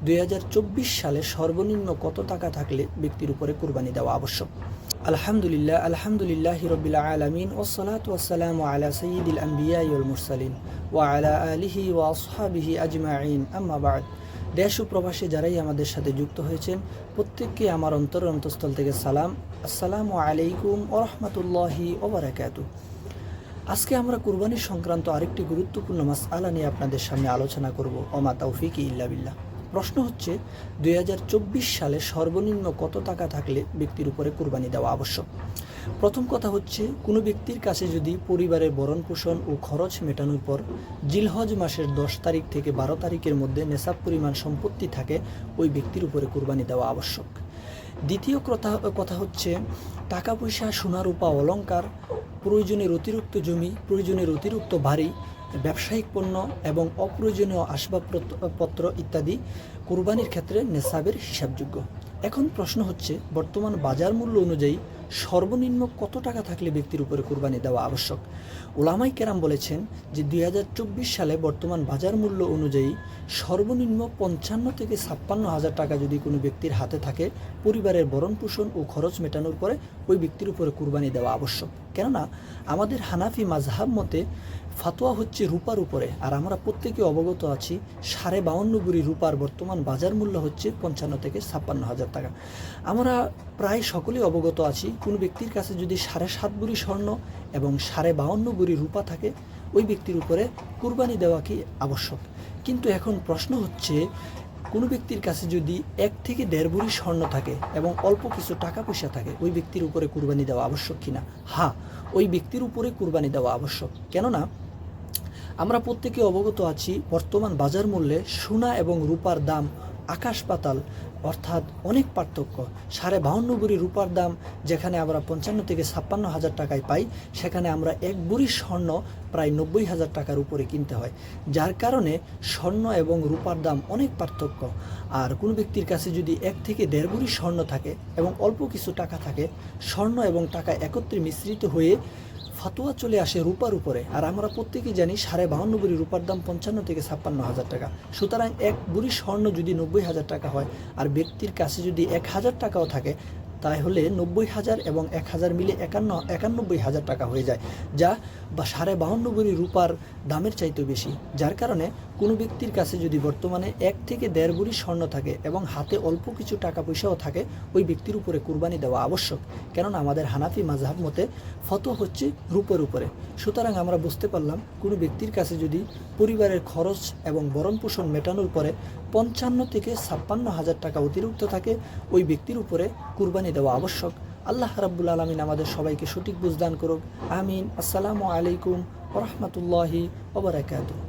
2024 সালে সর্বনিম্ন কত টাকা থাকলে ব্যক্তির উপরে কুরবানি দেওয়া আবশ্যক? আলহামদুলিল্লাহি রাব্বিল আলামিন ওয়াসসালাতু ওয়াসসালামু আলা সাইয়্যিদিল আম্বিয়া ওয়াল মুরসালিন ওয়া আলা আলিহি ওয়া আসহাবিহি আজমাইন, আম্মা বা'দ। দেশ ও প্রবাসী যারাই আমাদের সাথে যুক্ত হয়েছেন প্রত্যেককে আমার অন্তঃস্থল থেকে সালাম। আসসালামু আলাইকুম ওয়া রাহমাতুল্লাহি ওয়া বারাকাতুহু। আজকে আমরা কুরবানি সংক্রান্ত আরেকটি গুরুত্বপূর্ণ মাসআলা নিয়ে আপনাদের সামনে আলোচনা করব। ওমা তাওফিকি ইল্লা বিল্লাহ। প্রশ্ন হচ্ছে, 2024 সালে সর্বনিম্ন কত টাকা থাকলে ব্যক্তির উপরে কুরবানি দেওয়া আবশ্যক? প্রথম কথা হচ্ছে, কোনো ব্যক্তির কাছে যদি পরিবারের ভরণ পোষণ ও খরচ মেটানোর পর জিলহজ মাসের 10 তারিখ থেকে 12 তারিখের মধ্যে নেশাব পরিমাণ সম্পত্তি থাকে, ওই ব্যক্তির উপরে কুরবানি দেওয়া আবশ্যক। দ্বিতীয় কথা হচ্ছে, টাকা পয়সা, সোনা রূপা অলংকার, প্রয়োজনের অতিরিক্ত জমি, প্রয়োজনের অতিরিক্ত বাড়ি, ব্যবসায়িক পণ্য এবং অপ্রয়োজনীয় আসবাবপত্র ইত্যাদি কুরবানির ক্ষেত্রে নেশাবের হিসাবযোগ্য। এখন প্রশ্ন হচ্ছে, বর্তমান বাজার মূল্য অনুযায়ী সর্বনিম্ন কত টাকা থাকলে ব্যক্তির উপরে কুরবানি দেওয়া আবশ্যক? ওলামাই কেরাম বলেছেন যে 2024 সালে বর্তমান বাজার মূল্য অনুযায়ী সর্বনিম্ন 55 থেকে 56 হাজার টাকা যদি কোনো ব্যক্তির হাতে থাকে, পরিবারের ভরণ পোষণ ও খরচ মেটানোর পরে ওই ব্যক্তির উপরে কুরবানি দেওয়া আবশ্যক। কেননা আমাদের হানাফি মাযহাব মতে ফাতোয়া হচ্ছে রূপার উপরে, আর আমরা প্রত্যেকে অবগত আছি 52.5 ভরি রূপার বর্তমান বাজার মূল্য হচ্ছে 55 থেকে 56 হাজার টাকা। আমরা প্রায় সকলেই অবগত আছি, কোনো ব্যক্তির কাছে যদি 7.5 ভরি স্বর্ণ এবং 52.5 ভরি রূপা থাকে, ওই ব্যক্তির উপরে কুরবানি দেওয়া কি আবশ্যক? কিন্তু এখন প্রশ্ন হচ্ছে, কোনো ব্যক্তির কাছে যদি 1 থেকে 1.5 ভরি স্বর্ণ থাকে এবং অল্প কিছু টাকা পয়সা থাকে, ওই ব্যক্তির উপরে কুরবানি দেওয়া আবশ্যক কিনা? হ্যাঁ, ওই ব্যক্তির উপরে কুরবানি দেওয়া আবশ্যক। কেননা আমরা প্রত্যেকে অবগত আছি, বর্তমান বাজার মূল্যে সোনা এবং রূপার দাম আকাশ পাতাল, অর্থাৎ অনেক পার্থক্য। 52.5 ভরি রূপার দাম যেখানে আমরা 55 থেকে 56 হাজার টাকায় পাই, সেখানে আমরা 1 ভরি স্বর্ণ প্রায় 90 হাজার টাকার উপরে কিনতে হয়। যার কারণে স্বর্ণ এবং রূপার দাম অনেক পার্থক্য। আর কোনো ব্যক্তির কাছে যদি 1 থেকে 1.5 ভরি স্বর্ণ থাকে এবং অল্প কিছু টাকা থাকে, স্বর্ণ এবং টাকা একত্রে মিশ্রিত হয়ে ফাতোয়া চলে আসে রূপার উপরে। আর আমরা প্রত্যেকেই জানি 52.5 ভরি রূপার দাম 55 থেকে 56 হাজার টাকা। সুতরাং 1 ভরি স্বর্ণ যদি 90 হাজার টাকা হয়, আর ব্যক্তির কাছে যদি 1,000 টাকাও থাকে, তাহলে 90,000 এবং 1,000 মিলে 91 হাজার টাকা হয়ে যায়, যা 52.5 ভরি রূপার দামের চাইতে বেশি। যার কারণে কোনো ব্যক্তির কাছে যদি বর্তমানে 1 থেকে 1.5 ভরি স্বর্ণ থাকে এবং হাতে অল্প কিছু টাকা পয়সাও থাকে, ওই ব্যক্তির উপরে কুরবানি দেওয়া আবশ্যক। কেননা আমাদের হানাফি মাযহাব মতে ফতোয়া হচ্ছে রূপের উপরে। সুতরাং আমরা বুঝতে পারলাম, কোনো ব্যক্তির কাছে যদি পরিবারের খরচ এবং ভরণ পোষণ মেটানোর পরে 55 থেকে 56 হাজার টাকা অতিরিক্ত থাকে, ওই ব্যক্তির উপরে কুরবানি দেওয়া আবশ্যক। আল্লাহ রাব্বুল আলামিন আমাদের সবাইকে সঠিক বুঝদান করুক। আমিন। আসসালামু আলাইকুম ওয়া রাহমাতুল্লাহি ওয়া বারাকাতুহু।